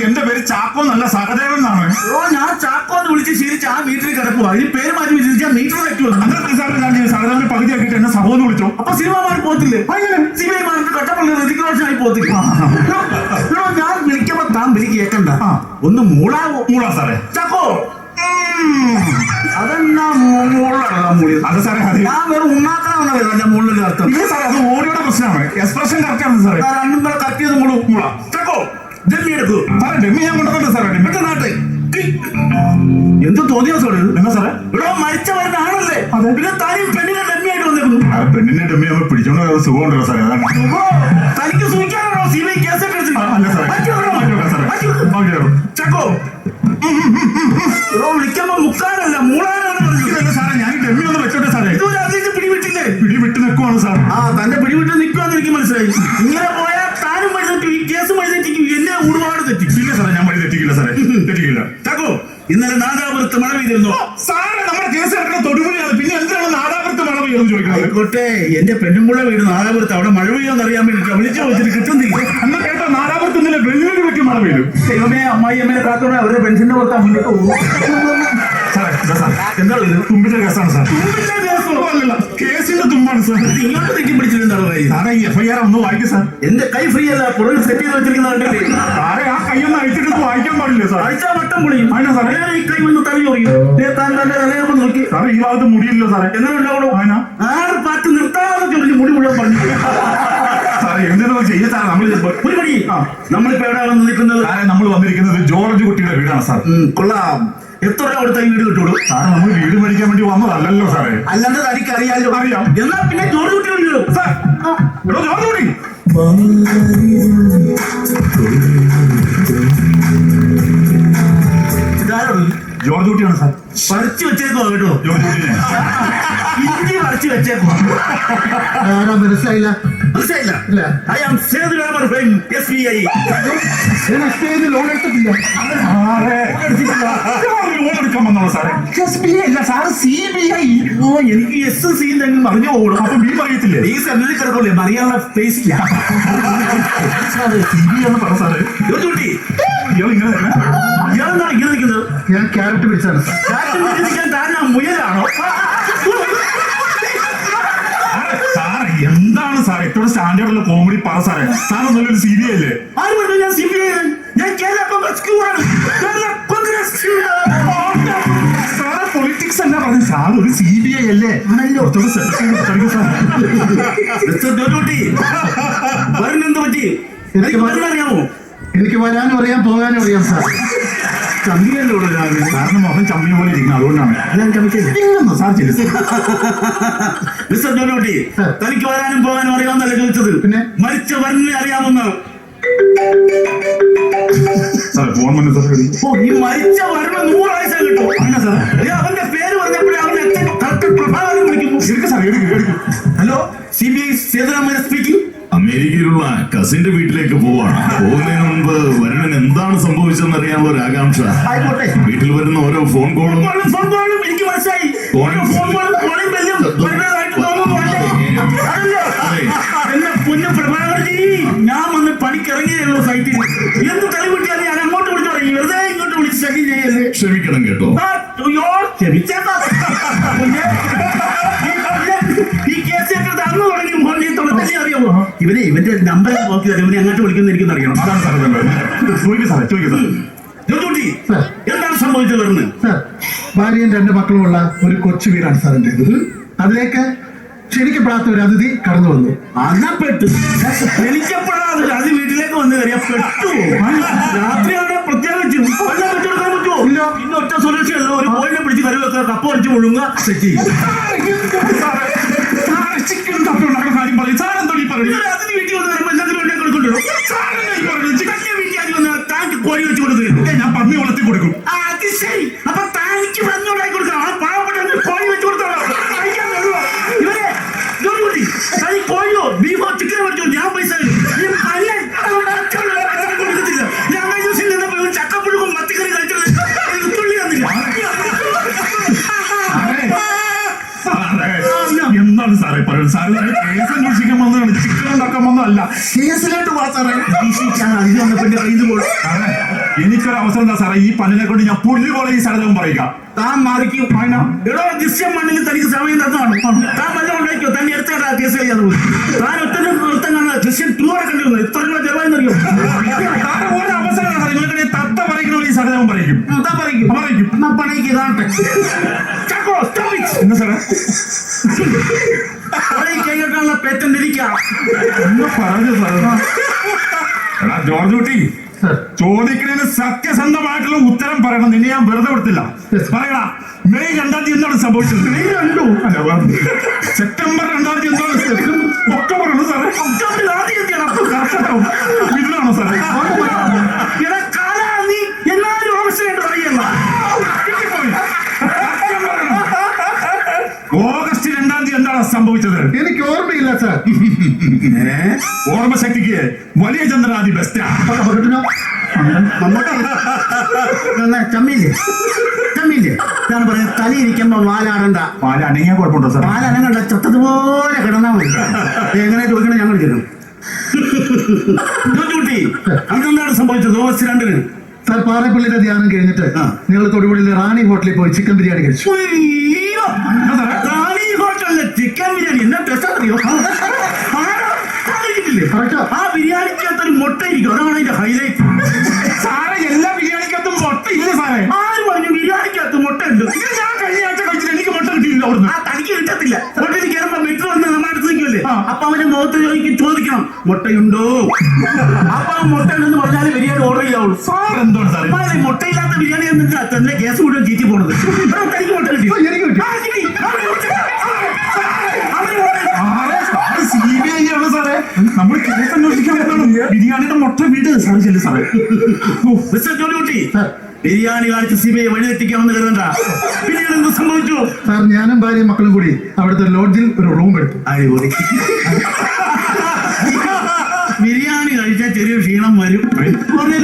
എന്റെ പേര് ചാക്കോ എന്നല്ല സഹദേവൻ എന്നാണ്. ഓ ഞാൻ ചാക്കോ എന്ന് വിളിച്ച് ശീലിച്ച് ആ വീട്ടിൽ കിടക്കുക. അതിന് പേര് മാറ്റി വിളിച്ചാൽ മീറ്റർ വെക്കുമോ? അങ്ങനെ സാറിന് ഞാൻ സഹദേവന്റെ പകുതി ആക്കിയിട്ട് എന്നെ സഹോദരൻ വിളിച്ചോ. അപ്പൊ സിനിമമാർ പോത്തില്ലേ? സിനിമമാർക്ക് കട്ടപ്പള്ളി ഋതിക് പോത്തില്ല. ഞാൻ വിളിക്കുമ്പോ താൻ വിളി കേക്കണ്ട, ഒന്ന് മൂളാവോ? മൂളാ സാറേ. ചാക്കോ അതെന്നാ മൂളാണ്. അത് സാറേ ഞാൻ വെറും ഉണ്ണാക്കാണെന്നല്ല ഞാൻ മുകളിൽ അർത്ഥം. ഇല്ല സാറേ, അത് ഓടിയുടെ പ്രശ്നമാണ്. എക്സ്പ്രഷൻ കറക്റ്റ് ആണ് സാറേ. രണ്ടും കൂടെ കറക്റ്റ് ചെയ്ത് മൂളാ. ചാക്കോ ഡെമ്മി എടുക്കൂ. സാറേ ഡെമ്മി ഞാൻ കൊണ്ടുവന്നിട്ട് സാറേ. ഡെമ്മിന്റെ നാട്ടെ എന്ത് തോന്നിയാ സാറേ? എന്നാ സാറേ? ഇവിടെ മരിച്ചവരുന്നാണല്ലേ, പിന്നെ താനും പെണ്ണിനെ ഡെമ്മിയായിട്ട് വന്നിരുന്നു. പെണ്ണിനെ ഡെമ്മി നമ്മൾ പിടിച്ചോണ്ട് പോയത് സുഖമുണ്ടല്ലോ സാറേ. അതാണ് തനിക്ക് സൂചിക്കാനാണോ സിബിഐ കേസ് എടുത്തത്? ചക്കോ വിളിക്കുമ്പോ മുക്കാനല്ല മൂളാനാണ് പറഞ്ഞത്. സാറേ ഞാൻ ഡെമ്മി ഒന്ന് വെച്ചോട്ടെ സാറേ. ഇതുവരെ അതിന് പിടിവിട്ടില്ലേ? പിടിവിട്ട് നിൽക്കുവാണ് സാർ. തന്റെ പിടിവിട്ട് നിൽക്കുവാന്ന് എനിക്ക് മനസ്സിലായി. ഇങ്ങനെ പോയാൽ താനും വഴി തെറ്റി, ഈ കേസ് വഴി തെറ്റിക്കും, എന്നെ ഒരുപാട് തെറ്റിക്കും. ഇല്ല സാറേ, ഞാൻ വഴി തെറ്റിക്കില്ല സാറേ, തെറ്റിക്കില്ല. ചക്കോ ഇന്നലെ നാദാപുരത്ത് മഴ പെയ്തിരുന്നോ? സാറേ നമ്മുടെ കേസ് കിടക്കുന്ന തൊടുപുഴയാണ്, പിന്നെ എന്തിനാണ് നാദാപുരത്ത് മഴ പെയ്യുമെന്ന് ചോദിക്കുന്നത്? ആയിക്കോട്ടെ, എന്റെ പെണ്ണുമ്പുള്ള വീട് നാദാപുരത്ത്, അവിടെ മഴ പെയ്യുമെന്ന് അറിയാൻ വേണ്ടി വിളിച്ചു ചോദിച്ചിട്ട് കിട്ടുന്നില്ല. അന്ന് കേട്ടോ നാദാപുരത്ത് ഇന്നലെ വെല്ലുവിളി വെക്കും മഴ പെയ്യും. ദൈവമേ, അമ്മായി അമ്മയെ കാത്തോടെ അവരുടെ പെൻഷന്റെ പുറത്താ മുന്നോട്ട് പോകും. എന്താണ് ഇത്? തുമ്പിന്റെ കേസാണ് സാർ. അല്ലല്ല, കേസിന്റെ തുമ്പാണ് സാർ. ഇങ്ങോട്ട് തെറ്റി പിടിച്ചിട്ടുണ്ടാവും. സാറേ ഈ FIR ഒന്ന് വായിക്കും സാർ. എന്റെ കൈ ഫ്രീ അല്ല, പുറകിൽ സെറ്റ് ചെയ്ത് വെച്ചിരിക്കുന്നതല്ലേ. സാറേ ആ കൈയൊന്ന് അഴിച്ചിട്ട് വായിക്കാൻ പാടില്ലേ സാർ? അഴിച്ചാ വട്ടം പൊളിയും. അതിനാ സാറേ ഈ കൈ ഒന്ന് തലി പറയും. താൻ തന്റെ തലയൊപ്പം നോക്കി. സാറേ ഈ ഭാഗത്ത് മുടിയില്ലോ സാറേ. എങ്ങനെ ഉണ്ടാവണോ? അതിനാ ആറ് പാട്ട് നിർത്താതെ ചൊല്ലി മുടി മുഴുവൻ പറഞ്ഞു. സാറേ എന്തിനോ ചെയ്യാ സാർ. ഒരു പണി, നമ്മളിപ്പോ എവിടെയാണ് നിൽക്കുന്നത്? സാറേ നമ്മൾ വന്നിരിക്കുന്നത് ജോർജ് കുട്ടിയുടെ വീടാണ് സാർ. കൊള്ളാം. എത്ര രൂപ കൊടുത്ത വീട് കിട്ടുള്ളൂ? സാറേ നമ്മൾ വീട് മേടിക്കാൻ വേണ്ടി വന്നതല്ലല്ലോ സാറേ. അല്ലാണ്ട് തനിക്ക് അറിയാലോ. അറിയാം. എന്നാ പിന്നെ ജോർജ് കുട്ടി വിളിക്കോ സാർ. എടോ ജോർജ് കുട്ടി. ഇതാരോട്? ജോർജ് കുട്ടിയാണ് സാർ. പറിച്ചു വെച്ചേക്കോ കേട്ടോ. ജോർജ് കുട്ടിനെ ഇഞ്ചി പറിച്ചു വെച്ചേക്കോ. മനസ്സിലായില്ല. മനസ്സിലായില്ല. I am Sethuraman from SBI. Loan എടുത്തിട്ടില്ല. ലോൺ എടുക്കാൻ വന്നോളൂ സാറേ. SBI അല്ല സാറ് CBI. ഓ എനിക്ക് SC എന്തെങ്കിലും പറഞ്ഞു പോകണം. അപ്പൊ ബി പറയത്തില്ലേ? ഈ സെമിനാറിൽ കിടക്കൂലേ, അറിയാനുള്ള സ്പേസ് ഇല്ല. CBI എന്ന് പറ സാറേ. ജോർജ് കുട്ടി ഇയാൾ ഇങ്ങനെ തന്നെ. ഇയാളെന്താണ് ഇങ്ങനെ നിൽക്കുന്നത്? ഞാൻ ക്യാരറ്റ് പിടിച്ചാണ് സാർ. താൻ മുയലാണോ? സാറേ എന്താണ് സാറേ ഇത്ര സ്റ്റാൻഡേർഡുള്ള കോമഡി പറ സാറേ. സാറ് നല്ലൊരു CBI അല്ലേ? ആര് പറഞ്ഞു ഞാൻ CBI? ഞാൻ കേരള കോൺഗ്രസ് ക്യൂവാണ്. സാറ് പൊളിറ്റിക്സ് അല്ല പറഞ്ഞു. സാർ ഒരു CBI അല്ലേ? വരുന്നെന്ത് പറ്റി? അറിയാമോ? എനിക്ക് വരാനും അറിയാം, പോകാനും അറിയാം സാർ. ചമ്പിയല്ലോ സാറിന് മുഖം ചമ്മിയ പോലെ ഇരിക്കുന്നത്, അതുകൊണ്ടാണ്. ഞാൻ ചമ്മിക്കുന്നു. സാർ ചില മിസ്റ്റർ ജോലി, തനിക്ക് വരാനും പോകാനും അറിയാമെന്നല്ല ചോദിച്ചത്, പിന്നെ മരിച്ച വരനെ അറിയാമെന്ന്. സാറേ ഫോൺ വന്നു സാർ. ഓ ഈ മരിച്ച വരണം 100 വയസ്സേ കിട്ടും. അങ്ങനെ സാർ അവന്റെ പേര് പറഞ്ഞപ്പോഴേ അവന്റെ അച്ഛൻ കളക്ടർ പ്രഭാകരൻ വിളിക്കുന്നു. Hello, CBI Sethuraman speaking. അമേരിക്കയിലുള്ള കസിന്റെ വീട്ടിലേക്ക് പോവാണ്. പോകുന്നതിന് മുൻപ് വരുണൻ എന്താണ് സംഭവിച്ചെന്ന് അറിയാനുള്ള ഒരു ആകാംക്ഷ. ആയിക്കോട്ടെ. വീട്ടിൽ വരുന്ന ഓരോ ഫോൺ കോളും എനിക്ക് മനസ്സിലായി. എന്നെ പൊന്നു പ്രഭാകർജി, ഞാൻ വന്ന് പണിക്കിറങ്ങിയുള്ളൂ സൈറ്റിൽ. എന്ത് തെളിവിട്ടാൽ ഞാൻ അങ്ങോട്ട് വിളിച്ചു തുടങ്ങി. വെറുതെ ഇങ്ങോട്ട് വിളിച്ച് ശല്യം ചെയ്യല്ലേ. ക്ഷമിക്കണം കേട്ടോ. ഈ കേസ് അന്ന് തുടങ്ങി മോനെ തുടങ്ങി അറിയാമോ? ഇവന്റെ നമ്പർ നോക്കി ഇവനെ അങ്ങോട്ട് വിളിക്കുന്ന എനിക്കൊന്നും അറിയണം. അതാണ് സാറേ. ചോദിക്കും സാറേ, ചോദിക്കും സാർ. ജോജുട്ടി, എന്താണ് സംഭവിച്ചത്? വരുന്നത് സാർ, ഭാര്യയും 2 മക്കളുമുള്ള ഒരു കൊച്ചു വീടാണ് സാറിന്റെ. അതിലേക്ക് ക്ഷണിക്കപ്പെടാത്ത ഒരു അതിഥി കടന്നു വന്നു. അന്നപ്പെട്ടു. ക്ഷണിക്കപ്പെടാതെ അത് വീട്ടിലേക്ക് വന്നു കയറിയാ പെട്ടു. രാത്രി അവിടെ പ്രത്യേകിച്ചു വെള്ളം വെച്ചെടുക്കാൻ പറ്റുമോ? ഇല്ല. ഇന്ന് ഒറ്റ സൊല്യൂഷൻ അല്ലോ, ഒരു കോഴിനെ പിടിച്ച് കറി വെക്കുക, കപ്പ അടിച്ച് മുഴുങ്ങുക, സെറ്റ്. ചിക്കൻ കപ്പ ഉണ്ടാക്കുന്ന കാര്യം പറയും. സാറെന്തോ ഈ പറയുന്നത്? അതിന് വീട്ടിൽ വന്ന് വരുമ്പോൾ എല്ലാത്തിനും ഉണ്ടാക്കി കൊടുക്കണ്ടോ? ചിക്കൻ വീട്ടിൽ വന്ന് താങ്ക് കോഴി വെച്ച് കൊടുക്കുക. ഞാൻ പന്നി വളർത്തി കൊടുക്കും. അത് ശരി. അപ്പൊ താനിക്ക് പന്നി ഉണ്ടാക്കി കൊടുക്കണം. ആ പാവപ്പെട്ട കോഴി വെച്ച് കൊടുത്തോളാം. ഇവരെ ജോലി തനി കോഴിയോ ബീഫോ ചിക്കനോ വെച്ചോ, ഞാൻ പൈസ ഞാൻ ചക്കപ്പുഴുക്കും മത്തിക്കറി കഴിച്ചത് തുള്ളി തന്നില്ല. എന്താണ് സാറേ പറയുന്നത്? സാറ് കേസ് അന്വേഷിക്കാൻ വന്നതാണ്, ചിക്കൻ ഉണ്ടാക്കാൻ വന്നതല്ല. കേസിലോട്ട് വാ സാറേ. അതിന് വന്നപ്പോ എന്റെ കയ്യിൽ പോലും എനിക്കൊരു അവസരം എന്താ സാറേ, ഈ പല്ലിനെ കൊണ്ട് ഞാൻ പുല്ല് പോലെ ഈ സ്ഥലവും പറയുക. താൻ മാറിക്കും. എടോ ദൃശ്യം മണ്ണിൽ തനിക്ക് സമയം നടത്തുവാണ്. താൻ വല്ല ഉണ്ടാക്കിയോ? തന്നെ എടുത്ത കേസ് കഴിയാതെ പോയി. താൻ ഒറ്റ നൃത്തം കാണുക. ദൃശ്യം 2 കണ്ടിരുന്നു. ഇത്ര രൂപ ചെലവായെന്നറിയോ? ഒരു അവസരം സാറേ, നിങ്ങൾക്ക് തത്ത പറയിക്കണോ ഈ സ്ഥലവും പറയും. താൻ പറയിക്കും. പറയിക്കും. എന്നാ പണിക്ക് കാണട്ടെ. ചക്കോ, stop it. എന്താ സാറേ കൈകെട്ടാനുള്ള പേറ്റന്റ് ഇരിക്കാം. എന്താ പറഞ്ഞു സാറേ? എടാ ജോർജ് കുട്ടി, ചോദിക്കുന്നതിന് സത്യസന്ധമായിട്ടുള്ള ഉത്തരം പറയണം. നിന്നെ ഞാൻ വെറുതെ കൊടുത്തില്ല. പറയടാ, മെയ് 2 എന്താണ് സംഭവിച്ചത്? മെയ് 2 സെപ്റ്റംബർ 2 എന്താണ്? ഒക്ടോബർ ആണ് സാറേ. ഒക്ടോബർ ആദ്യം ഇതിലാണോ സാറേ? നീ എന്നാലും അവസ്ഥയായിട്ട് പറയല്ല. ഓഗസ്റ്റ് 2 എന്താണ് സംഭവിച്ചത്? എനിക്ക് ഓർമ്മയില്ല സാർ. ഓർമ്മശക്തിക്ക് വലിയ ചന്ദ്രനാദി ബെസ്റ്റാണ്. ചമ്മില്ലേ ചമ്മില്ലേ ഞാൻ പറയാം, തലയിരിക്കുമ്പോ വാലാടണ്ട. പാല് അനങ്ങിയാ കുഴപ്പമുണ്ടോ സാർ? വാലനങ്ങണ്ട, ചത്തതുപോലെ കിടന്നാ മതി. എങ്ങനെ ചോദിക്കണം ഞങ്ങൾ ചെല്ലും. കുട്ടി, അതെന്താണ് സംഭവിച്ചത് ഓഗസ്റ്റ് 2? സാർ, പാറപ്പള്ളിയുടെ ധ്യാനം കഴിഞ്ഞിട്ട് ഞങ്ങൾ തൊടുപുഴയിലെ റാണി ഹോട്ടലിൽ പോയി ചിക്കൻ ബിരിയാണി കഴിച്ചു. റാണി ഹോട്ടലിലെ ചിക്കൻ ബിരിയാണി എന്നാ ടേസ്റ്റ് അറിയോ? ആ ബിരിയാണിക്കകത്തൊരു മുട്ട ഇരിക്കും. അതാണ് അതിന്റെ ഹൈലൈറ്റ്. സാറേ, എല്ലാ ബിരിയാണിക്കകത്തും മുട്ട ഇല്ല സാറേ. ആര് പറഞ്ഞു ബിരിയാണിക്കകത്ത് മുട്ട ഉണ്ട്? ഞാൻ കഴിഞ്ഞ ആഴ്ച കഴിച്ചിട്ട് എനിക്ക് മുട്ട കിട്ടിയില്ല അവിടുന്ന്. ആ തനിക്ക് കിട്ടത്തില്ല. ഹോട്ടലിൽ കയറുമ്പോ മെട്രോ വന്ന് നമ്മുടെ അടുത്ത് നിൽക്കുമല്ലേ, അപ്പൊ അവന്റെ മുഖത്ത് ചോദിക്കണം മുട്ടയുണ്ടോ. അപ്പൊ ആ മുട്ട ഉണ്ടെന്ന് പറഞ്ഞാല് ബിരിയാണി ഓർഡർ ചെയ്യാവുള്ളൂ. സാർ എന്താണ് സാറേ മുട്ടയില്ലാത്ത ബിരിയാണി എന്നിട്ട് തന്നെ ഗ്യാസ് മുഴുവൻ ചീറ്റി പോണത്. തനിക്ക് മുട്ട കിട്ടി. എനിക്ക് കിട്ടി. CBI ആണ് സാറേ. നമ്മൾ കേസ് അന്വേഷിക്കാൻ ബിരിയാണിയുടെ മുട്ട വീട് സാറ് ചെല്ലു സാറേ. മിസ്റ്റർ ജോലിക്കുട്ടി, ബിരിയാണി കാണിച്ച് CBI വഴിതെറ്റിക്കാമെന്ന് കരുതണ്ട. പിന്നീട് എന്ത് സംഭവിച്ചു? സാർ, ഞാനും ഭാര്യയും മക്കളും കൂടി അവിടുത്തെ ലോഡ്ജിൽ ഒരു റൂം എടുത്തു. അടിപൊളി. ബിരിയാണി കഴിച്ചാൽ ചെറിയ ക്ഷീണം വരും.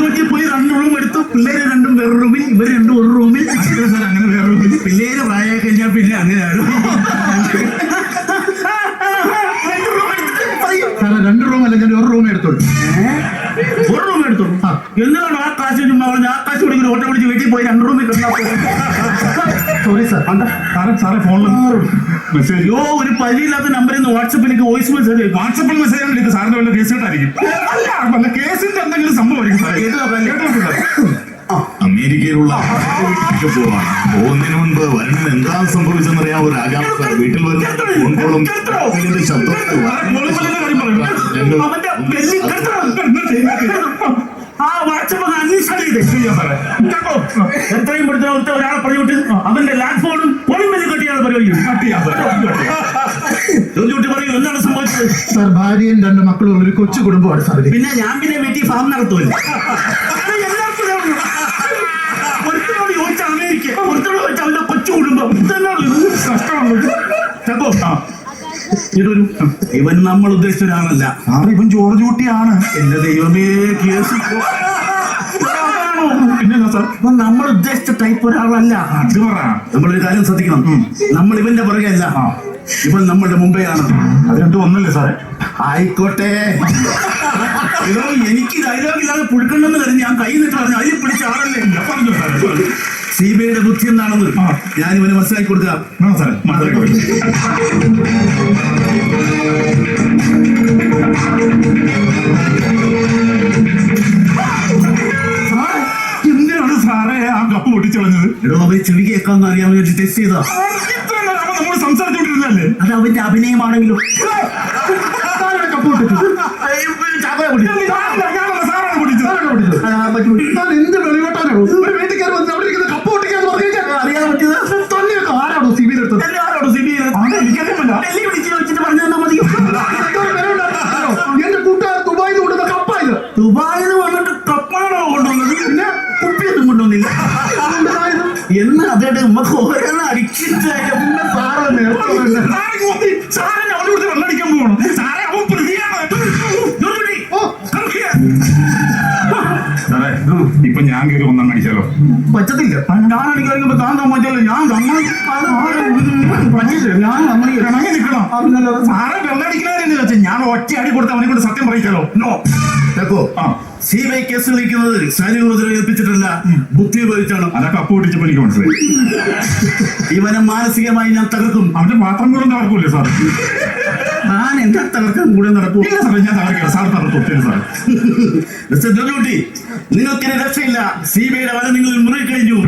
ലോഡ്ജിൽ പോയി 2 റൂം എടുത്തു. പിള്ളേര് 2 വേറെ റൂമിൽ, ഇവർ 2 ഒരു റൂമിൽ. സാർ അങ്ങനെ വേറെ പിള്ളേര് പ്രായം കഴിഞ്ഞാൽ പിന്നെ അങ്ങനെയാണ്. സാറേ, 2 റൂം അല്ല, ഞാൻ ഒരു റൂം എടുത്തോളൂ. ഒരു റൂം എടുത്തോളൂ. എന്താണ് ആ കാശ് ചുമ്മാ പറഞ്ഞ ആ കാശ് കൊടുക്കുന്ന ഓട്ടോ പിടിച്ച് വീട്ടിൽ പോയി 2 റൂമിൽ കിടന്നാ സോറി സാർ. സാറേ ഫോണിൽ മെസ്സേജ്. അയ്യോ, ഒരു പരിചയമില്ലാത്ത നമ്പറിൽ നിന്ന് വാട്സപ്പിലേക്ക് വോയിസ് മെസ്സേജ്. വാട്സപ്പിൽ മെസ്സേജ് ആണ് സാറിന്റെ വല്ല കേസ് കേട്ടായിരിക്കും. അല്ല, കേസിന്റെ എന്തെങ്കിലും സംഭവമായിരിക്കും സാറേ. അമേരിക്കയിലുള്ള വീട്ടിലേക്ക് പോവാണ്. പോകുന്നതിന് മുൻപ് വരുണിന് എന്താ സംഭവിച്ചെന്നറിയാൻ ഒരു ആകാംക്ഷ. വീട്ടിൽ വരുന്ന ഫോൺ കോളും ശബ്ദവും അവന്റെ ബെല്ലി ആ വാട്സപ്പ് അന്വേഷണം ചെയ്തേ. എത്രയും പെടുത്ത ഒരാളെ പറഞ്ഞു വിട്ട് അവന്റെ ലാൻഡ് ഫോണും പോളിംഗ് ബെല്ലി കട്ടിയാണ് പരിപാടി. പറയൂ, എന്താണ് സംഭവിച്ചത്? സാർ, ഭാര്യയും 2 മക്കളും ഒരു കൊച്ചു കുടുംബമാണ് സാർ. പിന്നെ ഞാൻ പിന്നെ വീട്ടിൽ ഫാം നടത്തുമല്ലോ. ഒരുത്തരോട് ചോദിച്ച അമേരിക്ക, ഒരുത്തരോട് ചോദിച്ച അവന്റെ കൊച്ചു കുടുംബം. ഇതൊരു ഇവൻ നമ്മൾ ഉദ്ദേശിച്ച ഒരാളല്ല സാറേ. ഇവൻ ജോർജ് കുട്ടിയാണ്. എന്റെ ദൈവമേ, കേസ് പിന്നെ സാർ, ഇപ്പൊ നമ്മൾ ഉദ്ദേശിച്ച ടൈപ്പ് ഒരാളല്ല. അത് പറ. നമ്മളൊരു കാര്യം ശ്രദ്ധിക്കണം. നമ്മൾ ഇവന്റെ പുറകെ അല്ല, ഇവൻ നമ്മളുടെ മുമ്പെയാണ്. അത് 2 ഒന്നല്ലേ സാറേ? ആയിക്കോട്ടെ. എനിക്ക് ഡയലോഗ് ഇല്ലാതെ പുഴുക്കണ്ടെന്ന് കരുതി ഞാൻ കൈ നിട്ട് പറഞ്ഞു. അതിൽ പിടിച്ച ആളല്ലേ പറഞ്ഞു സാറേ. CBIയുടെ ബുദ്ധി എന്താണെന്ന് ഞാൻ ഇവന് മനസ്സിലാക്കി കൊടുക്കാം. സാറേ മനസ്സിലാക്കി എന്തിനാണ് സാറേ ആ കപ്പ് പൊട്ടിച്ചളഞ്ഞത്? എടോ, അവര് ചെവി കേൾക്കാന്ന് അറിയാൻ വേണ്ടി ടെസ്റ്റ് ചെയ്താ. നമ്മൾ സംസാരിച്ചോണ്ടിരുന്നല്ലേ? അത് അവന്റെ അഭിനയമാണെങ്കിലും കപ്പ് പൊട്ടിച്ചു. സാറാണ് പൊട്ടിച്ചത്. സാർ, എന്ത് വെളിവട്ടാണോ? ഒരു വീട്ടിൽ കയറി വന്ന് അവിടെ ഇരിക്കുന്ന കപ്പ് പൊട്ടിക്കാന്ന് പറഞ്ഞാൽ അറിയാൻ പറ്റിയത് തന്നെയൊക്കെ ആരാണോ CBI എടുത്തത്? എല്ലാവരോടും CBI ഡൽഹി വിളിച്ച് ചോദിച്ചിട്ട് പറഞ്ഞു തന്നാ മതി. എന്റെ കൂട്ടുകാർ ദുബായിൽ കൊണ്ടുവന്ന കപ്പായത്. ദുബായിൽ വന്നിട്ട് കപ്പാണോ കൊണ്ടുവന്നത്? പിന്നെ കുപ്പിയൊന്നും കൊണ്ടുവന്നില്ല. എന്ന് അതേടെ നമുക്ക് ഓരോന്ന് അടിച്ചിട്ടായിട്ട് സാറിനെ അവനെ കുറിച്ച് വെള്ളടിക്കാൻ പോകണം. സാറേ, അവൻ പ്രതിയാണ്. സാറേ സാറേ ഇപ്പൊ ഞാൻ കയറി ഒന്നാം അടിച്ചാലോ? പറ്റത്തില്ല. ഞാൻ അടിക്കാതിരിക്കുമ്പോ താൻ സമ്മതിച്ചല്ലോ. ഞാൻ പറ്റില്ല. ഞാൻ ഇണങ്ങി നിൽക്കണം. സാറെ വെള്ളടിക്കണവരെന്ന് വെച്ചാൽ ഞാൻ ഒറ്റ അടി കൊടുത്ത് അവനെ കൊണ്ട് സത്യം പറയിച്ചാലോ? നോ. കേക്കോ, CBI കേസ് വിളിക്കുന്നത് ശാരീരിക ഏൽപ്പിച്ചിട്ടല്ല, ബുദ്ധി ഉപയോഗിച്ചാണ്. അതൊക്കെ അപ്പ് പിടിച്ചപ്പോ എനിക്ക് മനസ്സിലായി. ഇവനെ മാനസികമായി ഞാൻ തകർക്കും. അവന്റെ പാത്രം കൂടെ നടക്കൂല്ലേ സാർ? ഞാൻ എന്റെ തകർക്കാൻ കൂടെ നടക്കും. ഇല്ല സാറേ, ഞാൻ തകർക്കാം. സാർ തകർത്തു സാർ. നിങ്ങൾക്കിനെ രക്ഷയില്ല. CBIയുടെ വല നിങ്ങൾ മുറുകി കഴിഞ്ഞു.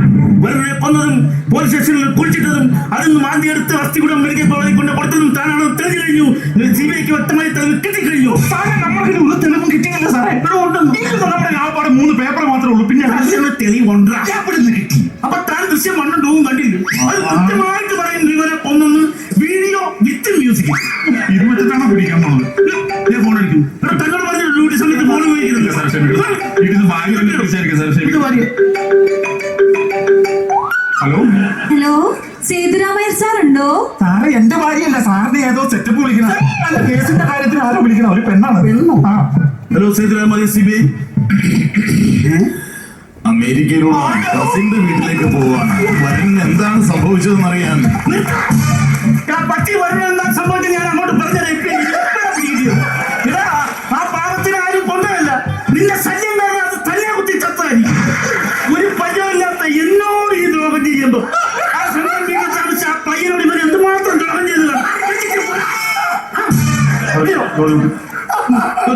വെറുതെ കൊന്നതും പോലീസ് സ്റ്റേഷനിൽ കുളിച്ചിട്ടതും അതിന് മാന്തി എടുത്ത് അസ്ഥികൂടം മെഡിക്കൽ കോളേജിൽ കൊണ്ട് കൊടുത്തതും താനാണ് തെളിഞ്ഞു കഴിഞ്ഞു. CBIക്ക് വ്യക്തമായി തെളിവ് കിട്ടിക്കഴിഞ്ഞു. സാറേ നമ്മുടെ ഒരു തെളിവും കിട്ടിയില്ല സാറേ. എപ്പോഴും ഉണ്ടെന്ന് നമ്മുടെ ആൾപ്പാട് 3 പേപ്പർ മാത്രമേ ഉള്ളൂ. പിന്നെ തെളിവുണ്ടാ കിട്ടി. അപ്പൊ താൻ ദൃശ്യം 1 ഉം 2 ഉം കണ്ടില്ല. അത് കൃത്യമായിട്ട് പറയുന്നു ഇവരെ കൊന്നെന്ന്. Video with music. ഇത് വെച്ചിട്ടാണ് പിടിക്കാൻ പോകുന്നത്. ഞാൻ ഫോൺ അടിക്കും. തന്നോട് പറഞ്ഞു ഡ്യൂട്ടി സമയത്ത് ഫോൺ ഉപയോഗിക്കുന്നില്ല. സാർ ക്ഷമിക്കണം. ഇത് ഭാഗ്യം വിളിച്ചായിരിക്കും സാർ. ക്ഷമിക്കണം. ഹലോ ഹലോ, സേതുരാമയ്യർ സാർ ഉണ്ടോ? സാറേ എന്റെ ഭാര്യയല്ല, സാറിന്റെ ഏതോ സെറ്റപ്പ് വിളിക്കണം. അല്ല, കേസിന്റെ കാര്യത്തിൽ ആരോ വിളിക്കണം. ഒരു പെണ്ണാണ്. ആ ഹലോ സേതുരാമയ്യർ, CBI. അമേരിക്കയിലുള്ള കസിന്റെ വീട്ടിലേക്ക് പോവാണ്. വരുണിന് എന്താണ് സംഭവിച്ചതെന്ന് അറിയാൻ പട്ടി വരണെന്താ സംഭവിച്ചത് ഞാൻ അങ്ങോട്ട് പറഞ്ഞത്. ആ പാവത്തിന് ആരും കൊണ്ടല്ല. നിന്റെ ശല്യം കാരണം അത് തന്നെ കുത്തി ചത്തായിരിക്കും. ഒരു പയ്യമില്ലാത്ത എന്നോട് ഈ ദ്രോഹം ചെയ്യുമ്പോ ആ സ്വന്തം വീട്ടിൽ താമസിച്ച ആ പയ്യനോട് ഇവൻ എന്തുമാത്രം ദ്രോഹം ചെയ്തതാണ്.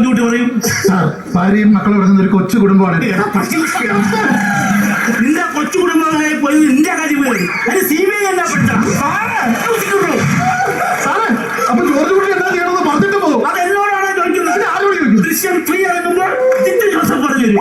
ഡ്യൂട്ടി പറയും. സാർ, ഭാര്യയും മക്കളും അടങ്ങുന്ന ഒരു കൊച്ചു കുടുംബമാണ്. നിന്റെ കൊച്ചു കുടുംബമായി പോയി നിന്റെ കാര്യം പോയി. അത് CBI എന്നാ പഠിച്ച സാറേ, അപ്പൊ ജോർജ് കുട്ടി എന്താ ചെയ്യണമെന്ന് പറഞ്ഞിട്ട് പോകും. അത് എന്നോടാണ് ചോദിക്കുന്നത്. ആരോട് ചോദിക്കും? ദൃശ്യം 3 ആകുമ്പോൾ ജിത്തു ജോസഫ് പറഞ്ഞു തരും.